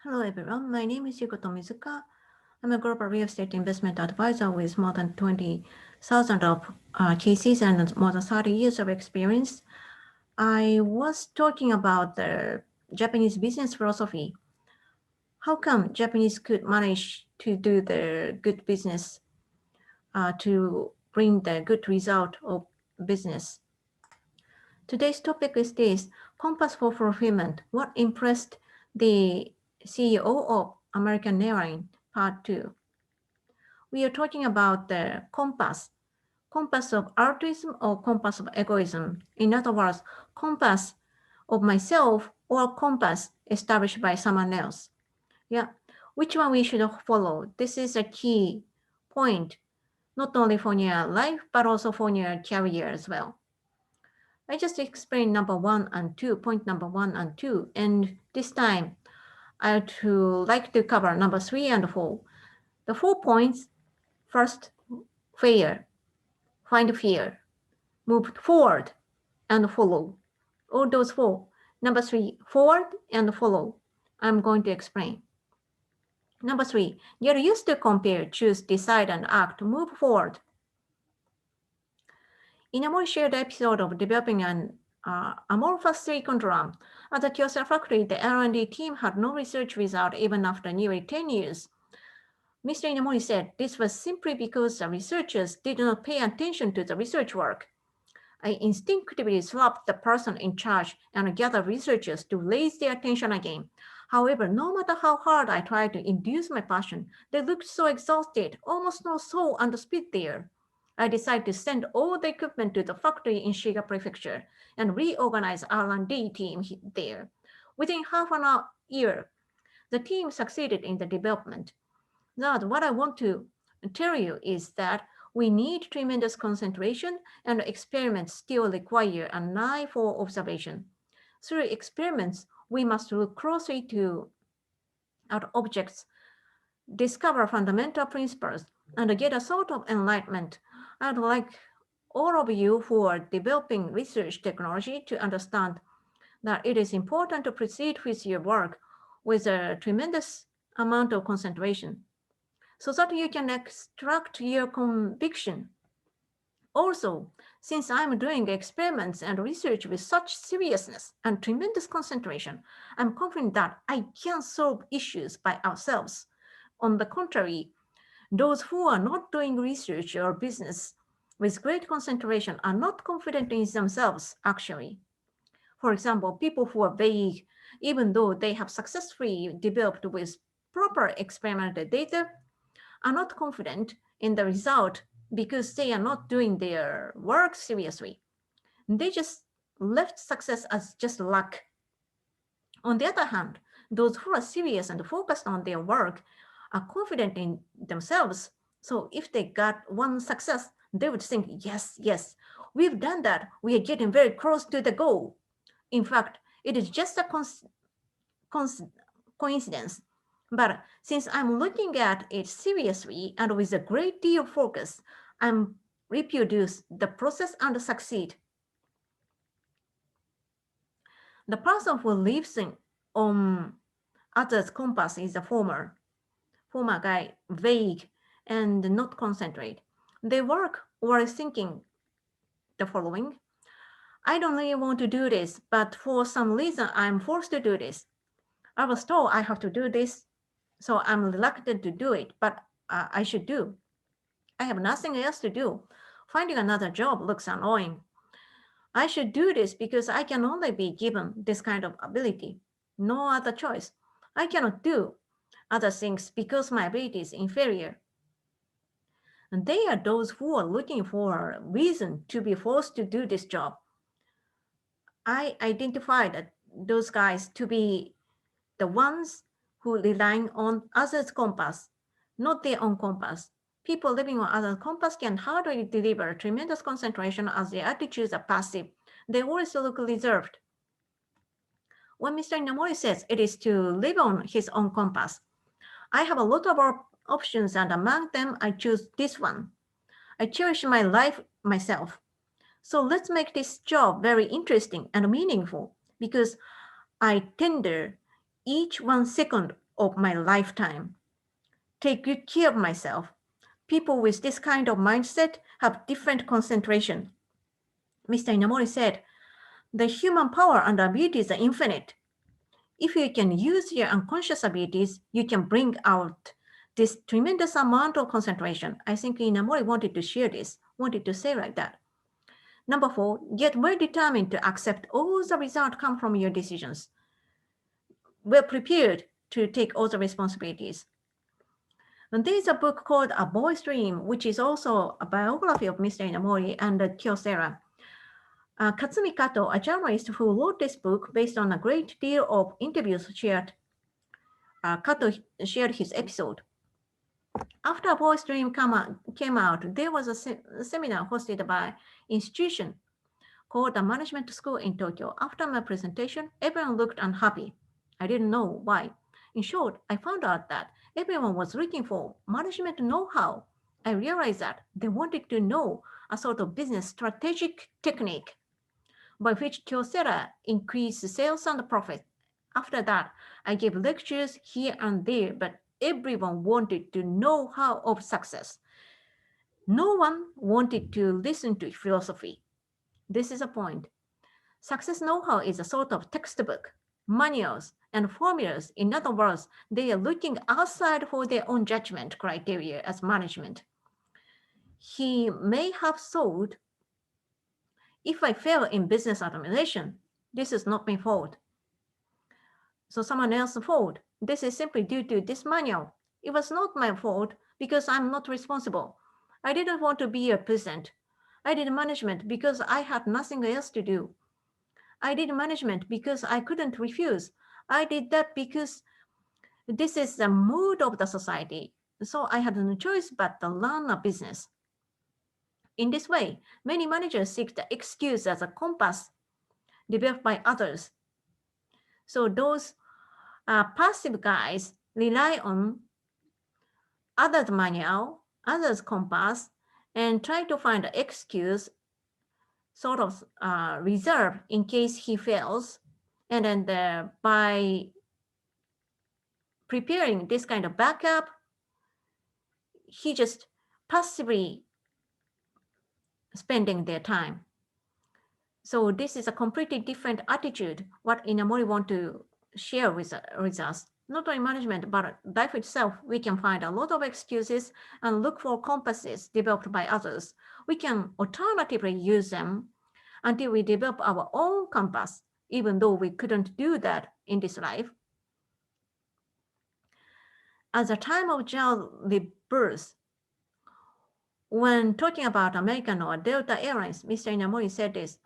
Hello everyone, my name is Yuko Tomizuka. I'm a global real estate investment advisor with more than 20,000 of cases and more than 30 years of experience. I was talking about the Japanese business philosophy. How come Japanese could manage to do the good business, to bring the good result of business? Today's topic is this, Compass for Fulfillment. What impressed the CEO of American Airline, Part 2. We are talking about the compass of altruism or compass of egoism. In other words, compass of myself or compass established by someone else. Yeah, which one we should follow? This is a key point, not only for your life, but also for your career as well. I just explained number one and two, point number one and two, and this time I would like to cover number three and four. The 4 points: first, fear, find fear, move forward, and follow. All those four. Number three, forward and follow. I'm going to explain. Number three, get used to compare, choose, decide, and act. Move forward. In a more shared episode of developing an amorphous silicon drum, at the Kyocera factory, the R&D team had no research result even after nearly 10 years. Mr. Inamori said this was simply because the researchers did not pay attention to the research work. I instinctively slapped the person in charge and gathered researchers to raise their attention again. However, no matter how hard I tried to induce my passion, they looked so exhausted, almost no soul and spirit there. I decided to send all the equipment to the factory in Shiga Prefecture and reorganize R&D team there. Within half an year, the team succeeded in the development. Now, what I want to tell you is that we need tremendous concentration, and experiments still require an eye for observation. Through experiments, we must look closely at objects, discover fundamental principles, and get a sort of enlightenment. I'd like all of you who are developing research technology to understand that it is important to proceed with your work with a tremendous amount of concentration so that you can extract your conviction. Also, since I'm doing experiments and research with such seriousness and tremendous concentration, I'm confident that I can solve issues by ourselves. On the contrary, those who are not doing research or business with great concentration are not confident in themselves, actually. For example, people who are vague, even though they have successfully developed with proper experimental data, are not confident in the result because they are not doing their work seriously. They just left success as just luck. On the other hand, those who are serious and focused on their work are confident in themselves. So if they got one success, they would think, yes, yes, we've done that. We are getting very close to the goal. In fact, it is just a cons- coincidence. But since I'm looking at it seriously and with a great deal of focus, I'm reproduce the process and succeed. The person who lives on others' compass is the former guy, vague and not concentrate. They work while thinking the following. I don't really want to do this, but for some reason I'm forced to do this. I was told I have to do this, so I'm reluctant to do it, but I should do. I have nothing else to do. Finding another job looks annoying. I should do this because I can only be given this kind of ability. No other choice. I cannot do other things because my ability is inferior. And they are those who are looking for a reason to be forced to do this job. I identified those guys to be the ones who rely on others' compass, not their own compass. People living on others' compass can hardly deliver tremendous concentration as their attitudes are passive. They always look reserved. When Mr. Inamori says it is to live on his own compass, I have a lot of options, and among them, I choose this one. I cherish my life myself. So let's make this job very interesting and meaningful because I tender each 1 second of my lifetime. Take good care of myself. People with this kind of mindset have different concentration. Mr. Inamori said, the human power and abilities are infinite. If you can use your unconscious abilities, you can bring out this tremendous amount of concentration. I think Inamori wanted to share this, wanted to say like that. Number 4, get well determined to accept all the results come from your decisions. Well prepared to take all the responsibilities. And there is a book called A Boy's Dream, which is also a biography of Mr. Inamori and Kyocera. Katsumi Kato, a journalist who wrote this book based on a great deal of interviews shared, Kato shared his episode. After A Boy's Dream came out, there was a seminar hosted by institution called the Management School in Tokyo. After my presentation, everyone looked unhappy. I didn't know why. In short, I found out that everyone was looking for management know-how. I realized that they wanted to know a sort of business strategic technique by which Kyocera increased sales and profit. After that, I gave lectures here and there, but everyone wanted to know how of success. No one wanted to listen to philosophy. This is a point. Success know-how is a sort of textbook, manuals, and formulas. In other words, they are looking outside for their own judgment criteria as management. He may have thought, if I fail in business administration, this is not my fault. So someone else's fault. This is simply due to this manual. It was not my fault because I'm not responsible. I didn't want to be a president. I did management because I had nothing else to do. I did management because I couldn't refuse. I did that because this is the mood of the society. So I had no choice but to learn a business. In this way, many managers seek the excuse as a compass developed by others. So those passive guys rely on others' manual, others' compass, and try to find an excuse, sort of reserve in case he fails. And then by preparing this kind of backup, he just passively spending their time. So this is a completely different attitude, what Inamori want to share with us. Not only management, but life itself, we can find a lot of excuses and look for compasses developed by others. We can alternatively use them until we develop our own compass, even though we couldn't do that in this life. At the time of Zhao's birth, when talking about American or Delta Airlines, Mr. Inamori said this,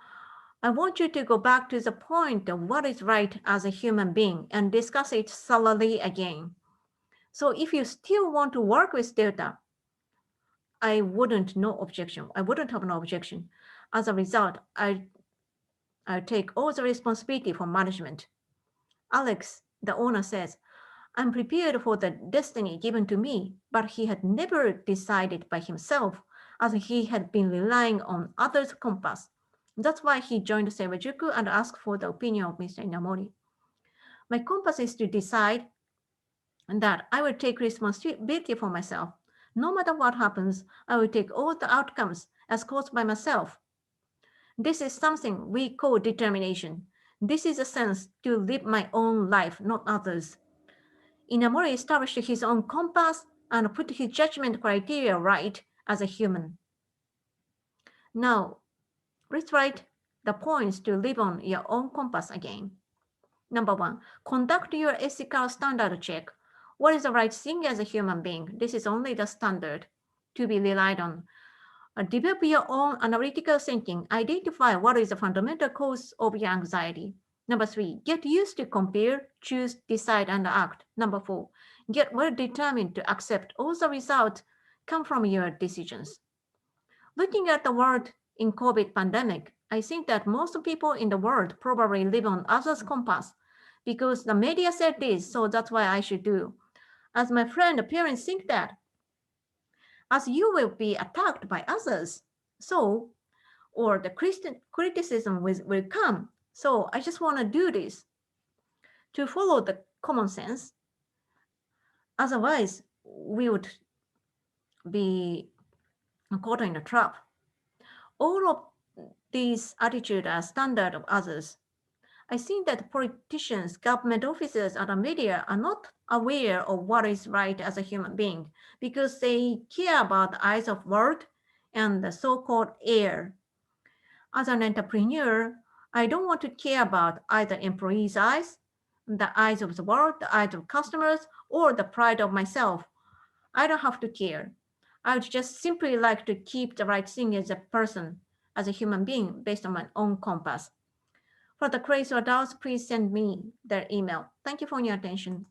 I want you to go back to the point of what is right as a human being and discuss it thoroughly again. So if you still want to work with Delta, I wouldn't have no objection. As a result, I take all the responsibility for management. Alex, the owner, says, I'm prepared for the destiny given to me, but he had never decided by himself as he had been relying on others' compass. That's why he joined Seiwajuku and asked for the opinion of Mr. Inamori. My compass is to decide that I will take responsibility for myself. No matter what happens, I will take all the outcomes as caused by myself. This is something we call determination. This is a sense to live my own life, not others. Inamori established his own compass and put his judgment criteria right as a human. Now, let's write the points to live on your own compass again. Number 1, conduct your ethical standard check. What is the right thing as a human being? This is only the standard to be relied on. Develop your own analytical thinking. Identify what is the fundamental cause of your anxiety. Number 3, get used to compare, choose, decide, and act. Number 4, get well determined to accept all the results come from your decisions. Looking at the world in COVID pandemic, I think that most people in the world probably live on others' compass because the media said this, so that's why I should do. As my friend, parents think that as you will be attacked by others, so, or the criticism will come. So I just want to do this. To follow the common sense, Otherwise, we would be caught in a trap. All of these attitudes are standard of others. I think that politicians, government officers, and the media are not aware of what is right as a human being because they care about the eyes of world and the so-called air. As an entrepreneur, I don't want to care about either employees' eyes, the eyes of the world, the eyes of customers, or the pride of myself. I don't have to care. I would just simply like to keep the right thing as a person, as a human being, based on my own compass. For the crazy or doubts, please send me their email. Thank you for your attention.